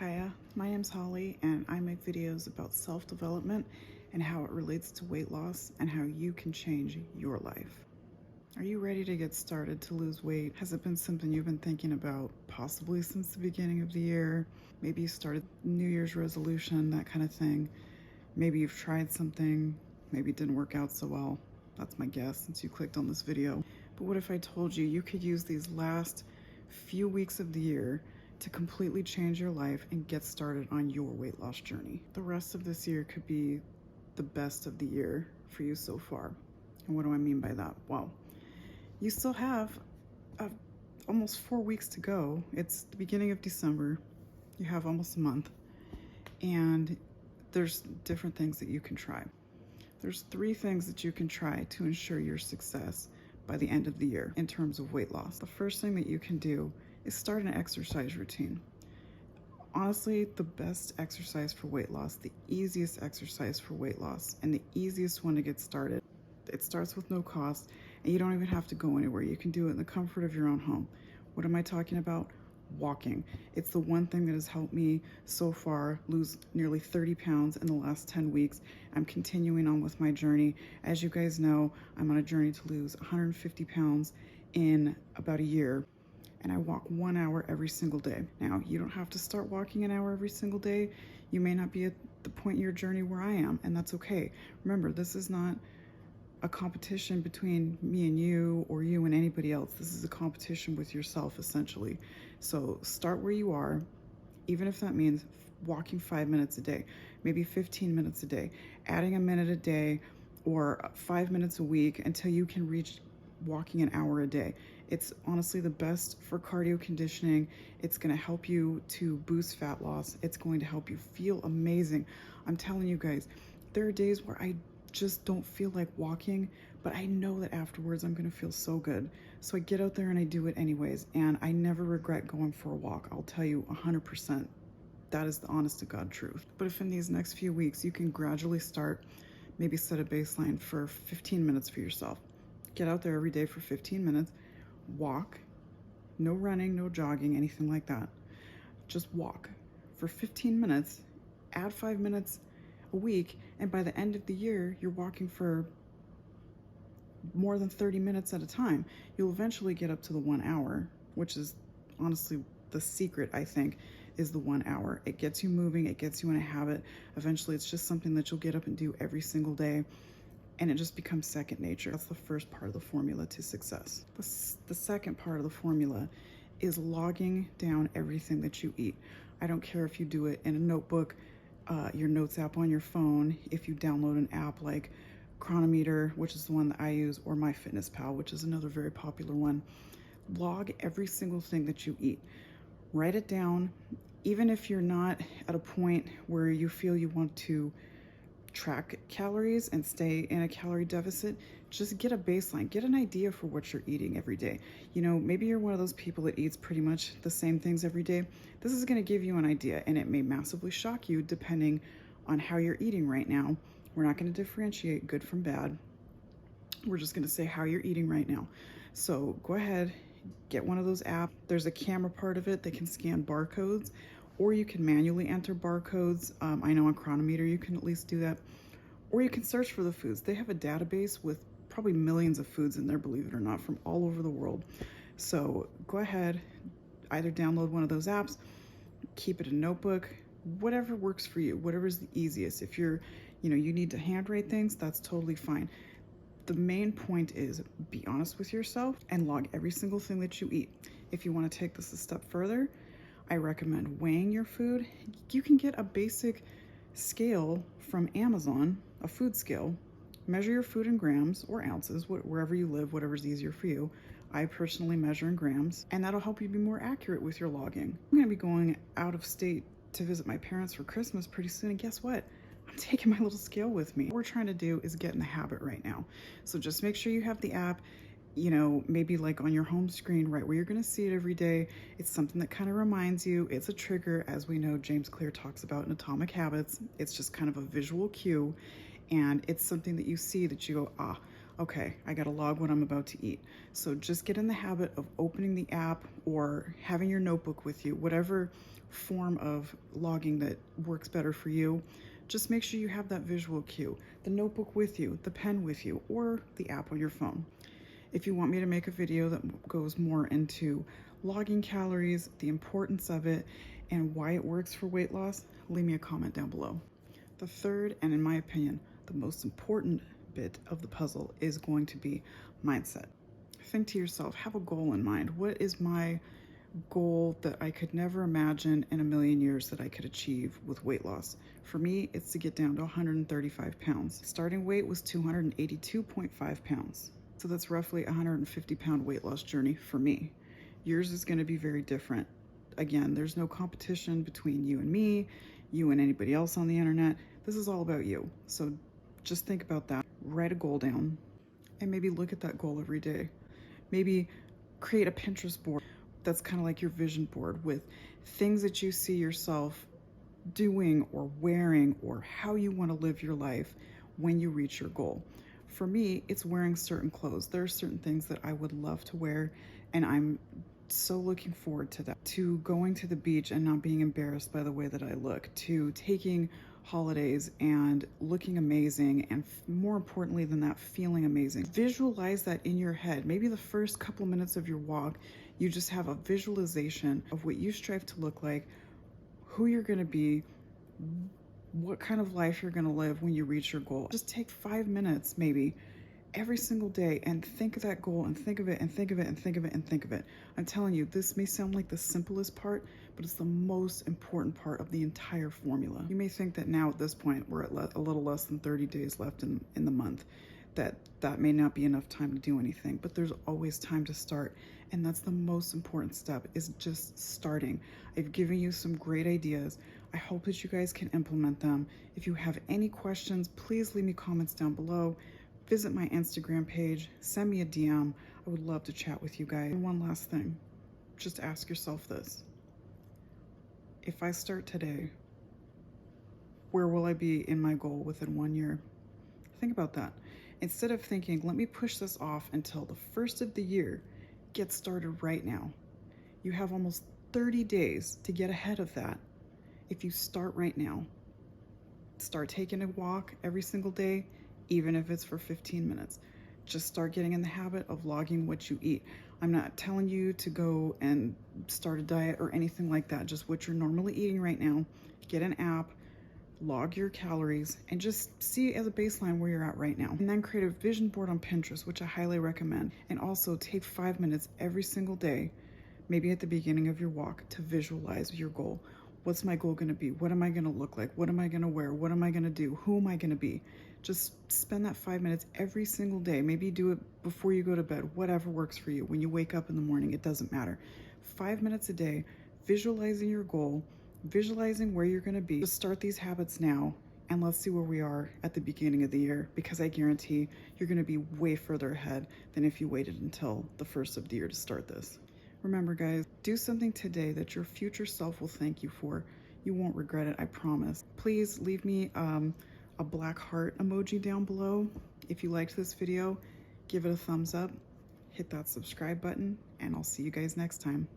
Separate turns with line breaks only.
Hiya, my name's Holly and I make videos about self-development and how it relates to weight loss and how you can change your life. Are you ready to get started to lose weight? Has it been something you've been thinking about possibly since the beginning of the year? Maybe you started New Year's resolution, that kind of thing. Maybe you've tried something, maybe it didn't work out so well. That's my guess since you clicked on this video. But what if I told you you could use these last few weeks of the year to completely change your life and get started on your weight loss journey? The rest of this year could be the best of the year for you so far. And what do I mean by that? Well, you still have almost 4 weeks to go. It's the beginning of December. You have almost a month. And there's different things that you can try. There's 3 things that you can try to ensure your success by the end of the year in terms of weight loss. The first thing that you can do is start an exercise routine. Honestly, the best exercise for weight loss, the easiest exercise for weight loss, and the easiest one to get started. It starts with no cost, and you don't even have to go anywhere. You can do it in the comfort of your own home. What am I talking about? Walking. It's the one thing that has helped me so far lose nearly 30 pounds in the last 10 weeks. I'm continuing on with my journey. As you guys know, I'm on a journey to lose 150 pounds in about a year. And I walk 1 hour every single day. Now, you don't have to start walking an hour every single day. You may not be at the point in your journey where I am, and that's okay. Remember, this is not a competition between me and you or you and anybody else. This is a competition with yourself, essentially. So start where you are, even if that means walking 5 minutes a day, maybe 15 minutes a day, adding a minute a day or 5 minutes a week until you can reach walking an hour a day. It's honestly the best for cardio conditioning. It's going to help you to boost fat loss. It's going to help you feel amazing. I'm telling you guys, there are days where I just don't feel like walking, but I know that afterwards I'm going to feel so good. So I get out there and I do it anyways, and I never regret going for a walk. I'll tell you 100%. That is the honest to God truth. But if in these next few weeks you can gradually start, maybe set a baseline for 15 minutes for yourself. Get out there every day for 15 minutes, walk, no running, no jogging, anything like that. Just walk for 15 minutes, add 5 minutes a week, and by the end of the year, you're walking for more than 30 minutes at a time. You'll eventually get up to the 1 hour, which is honestly the secret, I think, is the 1 hour. It gets you moving, it gets you in a habit. Eventually, it's just something that you'll get up and do every single day, and it just becomes second nature. That's the first part of the formula to success. The second part of the formula is logging down everything that you eat. I don't care if you do it in a notebook, your notes app on your phone, if you download an app like Chronometer, which is the one that I use, or MyFitnessPal, which is another very popular one. Log every single thing that you eat. Write it down. Even if you're not at a point where you feel you want to track calories and stay in a calorie deficit, just get a baseline, get an idea for what you're eating every day. You know, maybe you're one of those people that eats pretty much the same things every day. This is going to give you an idea, and it may massively shock you depending on how you're eating right now. We're not going to differentiate good from bad. We're just going to say how you're eating right now. So go ahead, get one of those apps. There's a camera part of it that can scan barcodes, or you can manually enter barcodes. I know on Chronometer you can at least do that. Or you can search for the foods. They have a database with probably millions of foods in there, believe it or not, from all over the world. So go ahead, either download one of those apps, keep it in a notebook, whatever works for you, whatever's the easiest. If you need to handwrite things, that's totally fine. The main point is be honest with yourself and log every single thing that you eat. If you want to take this a step further, I recommend weighing your food. You can get a basic scale from Amazon, a food scale. Measure your food in grams or ounces, wherever you live, whatever's easier for you. I personally measure in grams, and that'll help you be more accurate with your logging. I'm gonna be going out of state to visit my parents for Christmas pretty soon, and guess what? I'm taking my little scale with me. What we're trying to do is get in the habit right now. So just make sure you have the app, maybe like on your home screen, right where you're gonna see it every day. It's something that kind of reminds you. It's a trigger, as we know James Clear talks about in Atomic Habits. It's just kind of a visual cue, and it's something that you see that you go, okay, I gotta log what I'm about to eat. So just get in the habit of opening the app or having your notebook with you, whatever form of logging that works better for you. Just make sure you have that visual cue, the notebook with you, the pen with you, or the app on your phone. If you want me to make a video that goes more into logging calories, the importance of it, and why it works for weight loss, leave me a comment down below. The third, and in my opinion, the most important bit of the puzzle is going to be mindset. Think to yourself, have a goal in mind. What is my goal that I could never imagine in a million years that I could achieve with weight loss? For me, it's to get down to 135 pounds. Starting weight was 282.5 pounds. So that's roughly a 150-pound weight loss journey for me. Yours is going to be very different. Again, there's no competition between you and me, you and anybody else on the internet. This is all about you. So just think about that. Write a goal down and maybe look at that goal every day. Maybe create a Pinterest board that's kind of like your vision board with things that you see yourself doing or wearing or how you want to live your life when you reach your goal. For me, it's wearing certain clothes. There are certain things that I would love to wear, and I'm so looking forward to that. To going to the beach and not being embarrassed by the way that I look, to taking holidays and looking amazing, and more importantly than that, feeling amazing. Visualize that in your head. Maybe the first couple minutes of your walk, you just have a visualization of what you strive to look like, who you're going to be, what kind of life you're going to live when you reach your goal. Just take 5 minutes maybe every single day and think of that goal and think of it and think of it and think of it and think of it. I'm telling you, this may sound like the simplest part, but it's the most important part of the entire formula. You may think that now at this point, we're at a little less than 30 days left in the month, that may not be enough time to do anything, but there's always time to start. And that's the most important step, is just starting. I've given you some great ideas. I hope that you guys can implement them. If you have any questions, please leave me comments down below. Visit my Instagram page, send me a DM. I would love to chat with you guys. And one last thing, just ask yourself this. If I start today, where will I be in my goal within 1 year? Think about that. Instead of thinking, let me push this off until the first of the year, get started right now. You have almost 30 days to get ahead of that if you start right now. Start taking a walk every single day, even if it's for 15 minutes. Just start getting in the habit of logging what you eat. I'm not telling you to go and start a diet or anything like that. Just what you're normally eating right now. Get an app, log your calories, and just see as a baseline where you're at right now. And then create a vision board on Pinterest, which I highly recommend. And also take 5 minutes every single day, maybe at the beginning of your walk, to visualize your goal. What's my goal going to be? What am I going to look like? What am I going to wear? What am I going to do? Who am I going to be? Just spend that 5 minutes every single day. Maybe do it before you go to bed, whatever works for you. When you wake up in the morning, it doesn't matter. 5 minutes a day, visualizing your goal, visualizing where you're going to be. Just start these habits now, and let's see where we are at the beginning of the year, because I guarantee you're going to be way further ahead than if you waited until the first of the year to start this. Remember, guys, do something today that your future self will thank you for. You won't regret it, I promise. Please leave me a black heart emoji down below. If you liked this video, give it a thumbs up, hit that subscribe button, and I'll see you guys next time.